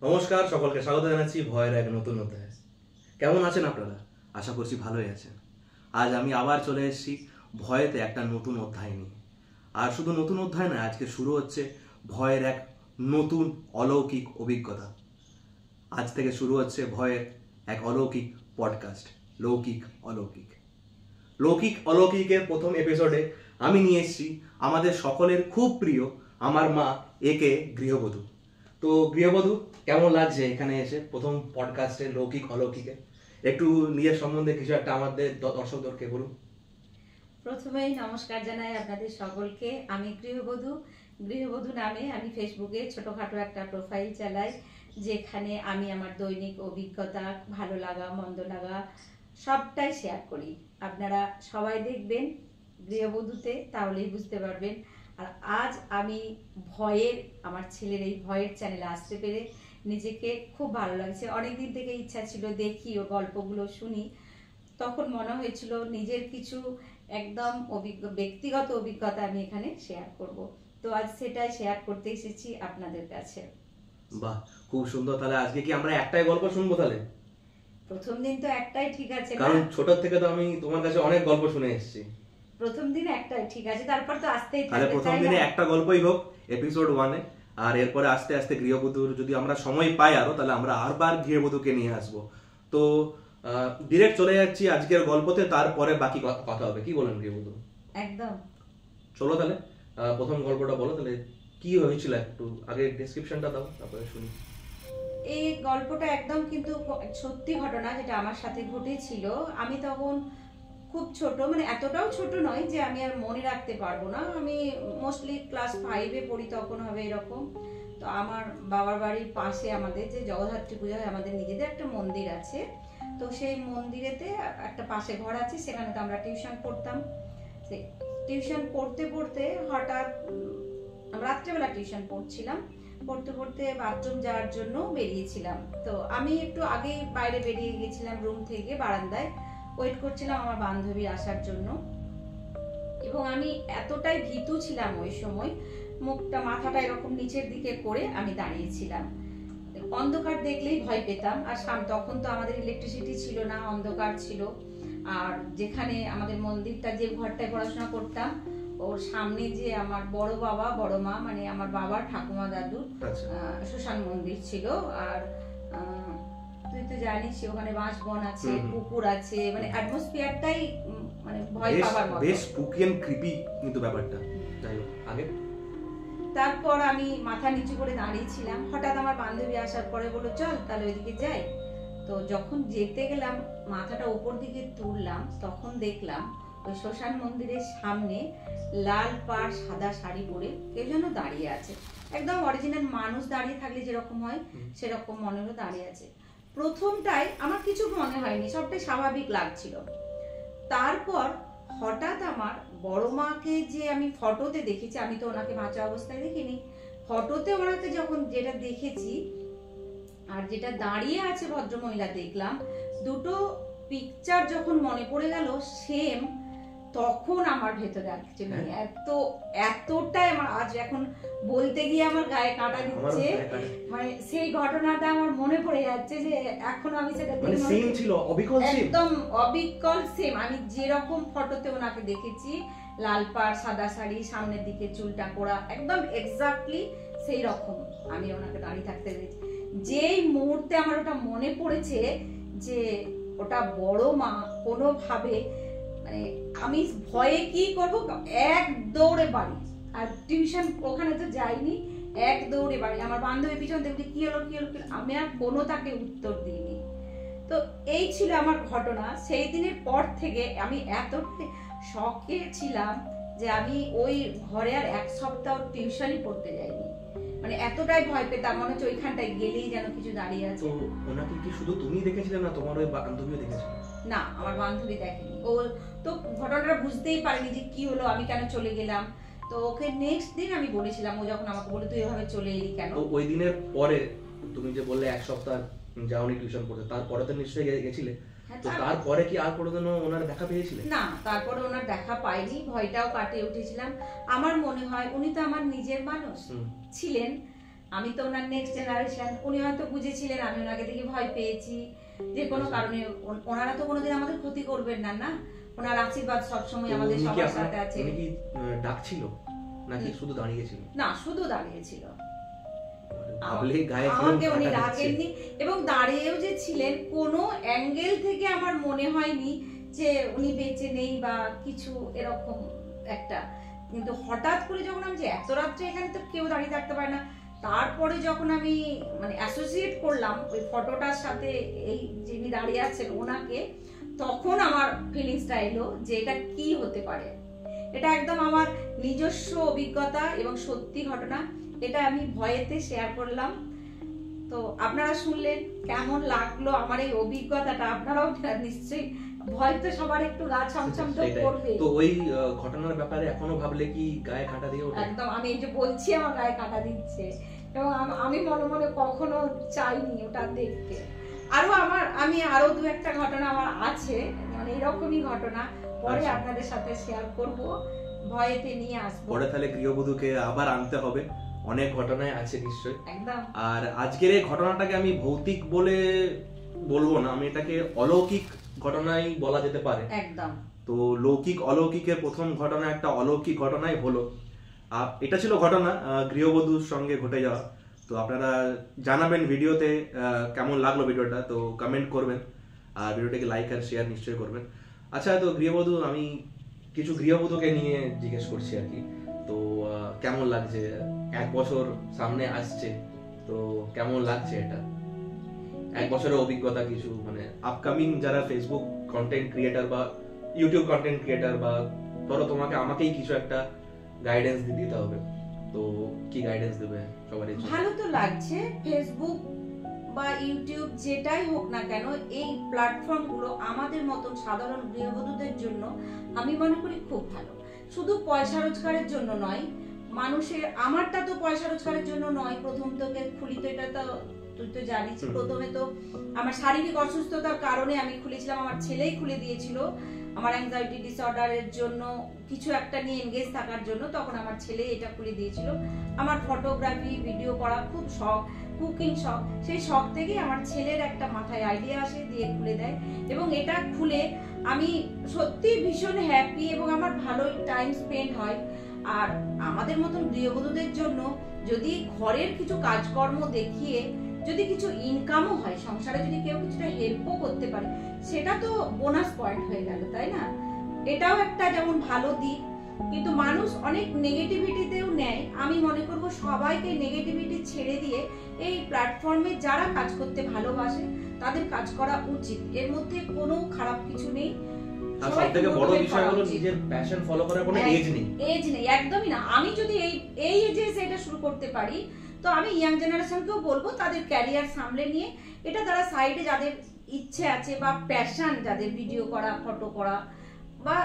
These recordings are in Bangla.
নমস্কার, সকলকে স্বাগত জানাচ্ছি ভয়ের এক নতুন অধ্যায়ে। কেমন আছেন আপনারা? আশা করছি ভালোই আছেন। আজ আমি আবার চলে এসেছি ভয়েতে একটা নতুন অধ্যায় নিয়ে। আর শুধু নতুন অধ্যায় নয়, আজকে শুরু হচ্ছে ভয়ের এক নতুন অলৌকিক অভিজ্ঞতা। আজ থেকে শুরু হচ্ছে ভয়ের এক অলৌকিক পডকাস্ট, লৌকিক অলৌকিক। লৌকিক অলৌকিকের প্রথম এপিসোডে আমি নিয়ে এসেছি আমাদের সকলের খুব প্রিয় আমার মা, একে গৃহবধূ। তো গৃহবধূ, কেমন লাগছে এখানে এসে প্রথম পডকাস্টে লৌকিক অলৌকিকে? একটু নিজের সম্বন্ধে কিছু একটা আমাদের দর্শকদেরকে বলুন। প্রথমেই নমস্কার জানাই আপনাদের সকলকে। আমি গৃহবধূ নামে আমি ফেসবুকে ছোটখাটো একটা প্রোফাইল চালাই, যেখানে আমি আমার দৈনিক অভিজ্ঞতা, ভালো লাগা মন্দ লাগা সবটাই শেয়ার করি। আপনারা সবাই দেখবেন গৃহবধূতে, তাহলেই বুঝতে পারবেন। আর আজ আমি আমার ছেলের এই ভয়ের চ্যানেলে আসতে পেরে নিজেকে খুব ভালো লাগছে। অনেকদিন থেকে ইচ্ছা ছিল দেখি, ওর গল্পগুলো শুনি। তখন মনে হয়েছিল নিজের কিছু একদম ব্যক্তিগত অভিজ্ঞতা আমি এখানে শেয়ার করব। তো আজ সেটাই শেয়ার করতে এসেছি আপনাদের কাছে। বাহ, খুব সুন্দর। তাহলে আজকে কি আমরা একটাই গল্প শুনবো? তাহলে প্রথম দিন তো একটাই ঠিক আছে, কারণ ছোট থেকে তো আমি তোমার কাছে অনেক গল্প শুনে এসেছি। প্রথম দিন একটাই ঠিক আছে, তারপর তো আসতেই থাকবে। তাহলে প্রথম দিনে একটা গল্পই হোক, এপিসোড 1-এ। আর এরপরে আস্তে আস্তে গৃহবধূর যদি আমরা সময় পাই আরো, তাহলে আমরা আরবার গৃহবধূকে নিয়ে আসবো। তো ডিরেক্ট চলে যাচ্ছি আজকের গল্পতে, তারপরে বাকি কথা হবে। কি বলেন গৃহবধূ? একদম। চলো তাহলে প্রথম গল্পটা বলো। তাহলে কি হয়েছিল একটু আগে ডেসক্রিপশনটা দাও, তারপরে শুনি। এই গল্পটা একদম কিন্তু সত্যি ঘটনা, যেটা আমার সাথে ঘটেছিল। আমি তখন খুব ছোট, মানে এতটাও ছোট নয় যে আমি আর মনে রাখতে পারবো না। আমি মোস্টলি ক্লাস 5-এ পড়ি, তখন হবে এরকম। তো আমার বাবার বাড়ির পাশে আমাদের যে জগদ্ধাত্রী পূজা হয়, আমাদের নিজেদের একটা মন্দির আছে। তো সেই মন্দিরেতে একটা পাশে ঘর আছে, সেখানে তো আমরা টিউশন পড়তাম। সেই টিউশন পড়তে পড়তে হঠাৎ রাত্রেবেলা টিউশন পড়ছিলাম, পড়তে পড়তে বাথরুম যাওয়ার জন্য বেরিয়েছিলাম। তো আমি একটু আগেই বাইরে বেরিয়ে গেছিলাম, রুম থেকে বারান্দায় ওয়েট করছিলাম আমার বান্ধবীর আসার জন্য। এবং আমি এতটাই ভীতু ছিলাম ওই সময়, মাথাটা এরকম নিচের দিকে করে আমি দাঁড়িয়েছিলাম। অন্ধকার দেখলেই ভয় পেতাম। আর তখন তো আমাদের ইলেকট্রিসিটি ছিল না, অন্ধকার ছিল। আর যেখানে আমাদের মন্দিরটা, যে ঘরটায় পড়াশোনা করতাম, ওর সামনে যে আমার বড় বাবা বড় মা, মানে আমার বাবার ঠাকুমা দাদুর শ্মশান মন্দির ছিল। আর তুই তো জানিস ওখানে বাঁশ বন আছে, পুকুর আছে, মানে অ্যাটমসফিয়ারটাই মানে ভয় পাবার মতো, বেশ স্পুকি এন্ড ক্রিপি কিন্তু ব্যাপারটা। যাই হোক, আগে তারপর আমি মাথা নিচু করে দাঁড়িয়েছিলাম। হঠাৎ আমার বান্ধবী আসার পরে বললো, চল তাহলে ওইদিকে যাই। তো যখন যেতে গেলাম, মাথাটা উপর দিকে তুললাম, তখন দেখলাম ওই শ্মশান মন্দিরের সামনে লাল পাড় সাদা শাড়ি পরে কেউ যেন দাঁড়িয়ে আছে। একদম অরিজিনাল মানুষ দাঁড়িয়ে থাকলে যেরকম হয় সেরকম মনে হলো দাঁড়িয়ে আছে। প্রথমটাই আমার কিছু মনে হয়নি, সবটাই স্বাভাবিক লাগছিল। তারপর হঠাৎ আমার বড় মাকে যে আমি ফটোতে দেখেছি, আমি তো ওনাকে বাঁচা অবস্থায় দেখিনি, ফটোতে ওনাকে যখন যেটা দেখেছি আর যেটা দাঁড়িয়ে আছে ভদ্রমহিলা দেখলাম, দুটো পিকচার যখন মনে পড়ে গেল সেম, তখন আমার ভেতরে আসছে এতটাই আমার আজ এখন বলতে গিয়ে আমার গায়ে কাঁটা দিচ্ছে। মানে সেই ঘটনাটা আমার মনে পড়ে যাচ্ছে যে এখন আমি সেটা একদম অবিকল সেম। আমি যেরকম ফটোতে ওনাকে দেখেছি, লাল পাড় সাদা শাড়ি, সামনের দিকে চুলটা কোড়া, একদম এক্স্যাক্টলি সেই রকম আমি ওনাকে দাঁড়িয়ে থাকতে দেখেছি। যেই মুহূর্তে আমার ওটা মনে পড়েছে যে ওটা বড় মা, কোনোভাবে মানে আমি ভয়ে কি করব, এক দৌড়ে বাড়ি। আর টিউশন ওখানে তো যাইনি, এক দৌড়ে বাড়ি। আমার বান্ধবী পিছন দেখলি কি হলো, আমি আর কোনো তাকে উত্তর দিইনি। তো এই ছিল আমার ঘটনা। সেই দিনের পর থেকে আমি এতটাই শকে ছিলাম যে আমি ওই ঘরে আর এক সপ্তাহ টিউশনই পড়তে যাইনি। মানে এতটাই ভয় পেতাম, মনে হচ্ছে ওইখানটায় গেলেই যেন কিছু দাঁড়িয়ে আছে। তো ওনাকে কি শুধু তুমি দেখেছিলে না তোমার ওই বান্ধবীও দেখেছিল? না, আমার বান্ধবী দেখেনি। ও তো ঘটনাটা বুঝতেই পারেনি যে কি হলো, আমি কেন চলে গেলাম। তো ওকে নেক্সট দিন আমি বলেছিলাম, ও যখন আমাকে বলে তুই এভাবে চলে এলি কেন। তো ওই দিনের পরে তুমি যে বললে এক সপ্তাহ যাওনি টিউশন পড়তে, তারপরে তো নিশ্চয়ই গেছিলে। তো তারপরে কি আর কোনোদিনও ওনার দেখা পেয়েছিলে? না, তারপরে ওনার দেখা পাইনি, ভয়টাও কাটিয়ে উঠেছিলাম। আমার মনে হয় উনি তো আমার নিজের মানুষ ছিলেন, আমি তো ওনার নেক্সট জেনারেশন, উনি হয়তো বুঝেছিলেন আমি ওনাকে দেখে ভয় পেয়েছি যে কোনো কারণে। ওনারা তো কোনোদিন আমাদের ক্ষতি করবেন না, না, ওনার আশীর্বাদ সবসময় আমাদের সবার সাথে আছে। উনি কি ডাকছিল নাকি শুধু দাঁড়িয়েছিল? না, শুধু দাঁড়িয়েছিল। আমাকে উনি ডাকেননি, এবং দাঁড়িয়েও যে ছিলেন কোনো অ্যাঙ্গেল থেকে আমার মনে হয়নি যে উনি বেঁচে নেই বা কিছু এরকম একটা। কিন্তু হঠাৎ করে যখন আমি যে এত রাত্রে এখানে তো কেউ দাঁড়িয়ে থাকতে পারে না, তারপরে যখন আমি মানে অ্যাসোসিয়েট করলাম ওই ফটোটার সাথে এই যিনি দাঁড়িয়ে আছেন ওনাকে, তখন আমার ফিলিংসটা এলো যে এটা কি হতে পারে। এটা একদম আমার নিজস্ব অভিজ্ঞতা এবং সত্যি ঘটনা। এটা আমি ভয়েতে শেয়ার করলাম। তো আপনারা শুনলেন কেমন লাগলো আমার এই অভিজ্ঞতাটা। আপনারাও নিশ্চয়ই, ভয় তো সবার একটু গা ছমছম তো করবে। তো ওই ঘটনার ব্যাপারে এখনো ভাবলে কি গায়ে কাঁটা দিয়ে ওঠে? একদম, আমি এই যে বলছি আমার গায়ে কাঁটা দিচ্ছে, এবং আমি মনে মনে কখনো চাইনি ওটা দেখতে। আমি আরো দু একটা ঘটনা আমার আছে, মানে এরকমই ঘটনা পরে আপনাদের সাথে শেয়ার করব, ভয়েতে নিয়ে আসবো। পরে তাহলে গৃহবধূকে আবার আনতে হবে, অনেক ঘটনায় আছে নিশ্চয়ই। একদম। আর আজকের এই ঘটনাটাকে আমি ভৌতিক বলে বলবো না, আমি এটাকে অলৌকিক ঘটনাই বলা যেতে পারে। একদম। তো লৌকিক অলৌকিকের প্রথম ঘটনা একটা অলৌকিক ঘটনাই হলো। এটা ছিল ঘটনা গৃহবধূর সঙ্গে ঘটে যাওয়া। তো আপনারা জানাবেন ভিডিওতে কেমন লাগলো ভিডিওটা, তো কমেন্ট করবেন আর ভিডিওটাকে লাইক আর শেয়ার নিশ্চয়ই করবেন। আচ্ছা, তো গৃহবধূ, আমি কিছু গৃহবধূকে নিয়ে জিজ্ঞেস করছি আর কি। তো কেমন লাগছে, 1 বছর সামনে আসছে, তো কেমন লাগছে এটা? 1 বছরের অভিজ্ঞতা কিছু, মানে আপকামিং যারা ফেসবুক কন্টেন্ট ক্রিয়েটার বা ইউটিউব কন্টেন্ট ক্রিয়েটার, বা ধরো তোমাকে আমাকেই কিছু একটা গাইডেন্স দিতে হবে, তো কি গাইডেন্স দেবে সবারই? ভালো তো লাগছে। ফেসবুক বা ইউটিউব যেটাই হোক না কেন, এই প্ল্যাটফর্মগুলো আমাদের মতন সাধারণ গৃহবধূদের জন্য আমি মনে করি খুব ভালো। শুধু পয়সা রোজগারের জন্য নয়, মানুষের, আমারটা তো পয়সা রোজগারের জন্য নয়। প্রথম থেকে খুলি তো, এটা তো তুই তো জানিস, প্রথমে তো আমার শারীরিক অসুস্থতার কারণে আমি খুলেছিলাম, আমার ছেলেই খুলে দিয়েছিল। আমার অ্যাংজাইটি ডিসঅর্ডারের জন্য, কিছু একটা নিয়ে এনগেজ থাকার জন্য তখন আমার ছেলে এটা খুলে দিয়েছিল। আমার ফটোগ্রাফি, ভিডিও করা খুব শখ, কুকিং শখ, সেই শখ থেকেই আমার ছেলের একটা মাথায় আইডিয়া আসে, দিয়ে খুলে দেয়। এবং এটা খুলে আমি সত্যি ভীষণ হ্যাপি এবং আমার ভালো টাইম স্পেন্ড হয়। আর আমাদের মতন গৃহবধূদের জন্য যদি ঘরের কিছু কাজকর্ম দেখিয়ে যদি কিছু ইনকামও হয়, সংসারে যদি কেউ কিছুটা হেল্পও করতে পারে, সেটা তো বোনাস পয়েন্ট হয়ে গেল, তাই না? এটাও একটা যেমন ভালো দিক। কিন্তু মানুষ অনেক নেগেটিভিটিতেও নেয়। আমি মনে করব সবাইকে নেগেটিভিটি ছেড়ে দিয়ে এই প্ল্যাটফর্মে যারা কাজ করতে ভালোবাসে তাদের কাজ করা উচিত। এর মধ্যে কোনো খারাপ কিছু নেই। আর সবথেকে বড় বিষয় হলো নিজের প্যাশন ফলো করার কোনো এজ নেই। এজ নেই, একদমই না। আমি যদি এই এজে এটা শুরু করতে পারি, তো আমি ইয়াং জেনারেশনকেও বলবো তাদের ক্যারিয়ার সামলে নিয়ে, এটা তারা সাইডে যাদের ইচ্ছে আছে বা প্যাশন যাদের ভিডিও করা, ফটো করা বা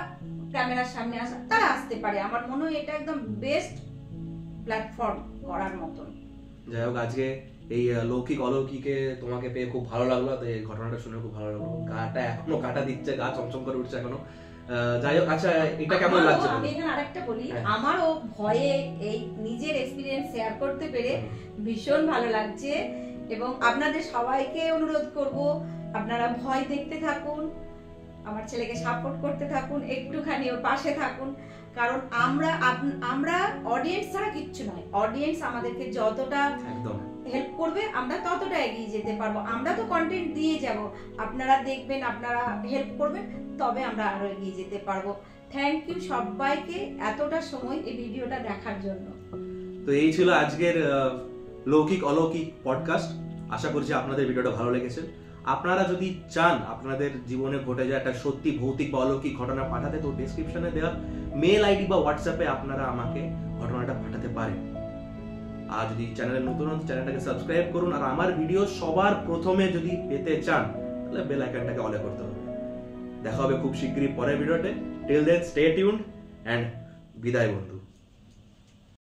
ক্যামেরার সামনে আসা, তারা আসতে পারে। আমার মনে হয় এটা একদম বেস্ট প্ল্যাটফর্ম করার মতন। যাই হোক, আজকে এই লৌকিক অলৌকিকে তোমাকে পেয়ে খুব ভালো লাগলো, তো এই ঘটনাটা শুনে খুব ভালো লাগলো। গাটা এখনো কাটা দিচ্ছে, গা চমচম করে উঠছে এখনো। যাই হোক, আচ্ছা, এটা কেমন লাগছে? আমি এখানে আরেকটা বলি, আমারও ভয়ে এই নিজের এক্সপিরিয়েন্স শেয়ার করতে পেরে ভীষণ ভালো লাগছে। এবং আপনাদের সবাইকে অনুরোধ করব, আপনারা ভয় দেখতে থাকুন, আমার ছেলেকে সাপোর্ট করতে থাকুন, একটুখানি ওর পাশে থাকুন। কারণ আমরা অডিয়েন্স ছাড়া কিচ্ছু নয়। অডিয়েন্স আমাদেরকে যতটা হেল্প করবে আমরা ততটা এগিয়ে যেতে পারবো। আমরা তো কন্টেন্ট দিয়ে যাব, আপনারা দেখবেন, আপনারা হেল্প করবেন, তবে আমরা আরো এগিয়ে যেতে পারবো। থ্যাংক ইউ সবাইকে এতটা সময় এই ভিডিওটা দেখার জন্য। তো এই ছিল আজকের লৌকিক অলৌকিক পডকাস্ট। আশা করছি আপনাদের ভিডিওটা ভালো লেগেছে। আপনারা যদি চান আপনাদের জীবনে ঘটে যায় একটা সত্যি ভৌতিক বা অলৌকিক ঘটনা পাঠাতে, তো ডেসক্রিপশনে দেওয়া মেল আইডি বা হোয়াটসঅ্যাপে আপনারা আমাকে ঘটনাটা পাঠাতে পারেন। আর যদি চ্যানেলে নতুন হন, চ্যানেলটাকে সাবস্ক্রাইব করুন। আর আমার ভিডিও সবার প্রথমে যদি পেতে চান, তাহলে বেল আইকনটাকে অলে করতে হবে। দেখা হবে খুব শীঘ্রই পরের ভিডিওতে। Till then stay tuned and বিদায় বন্ধু।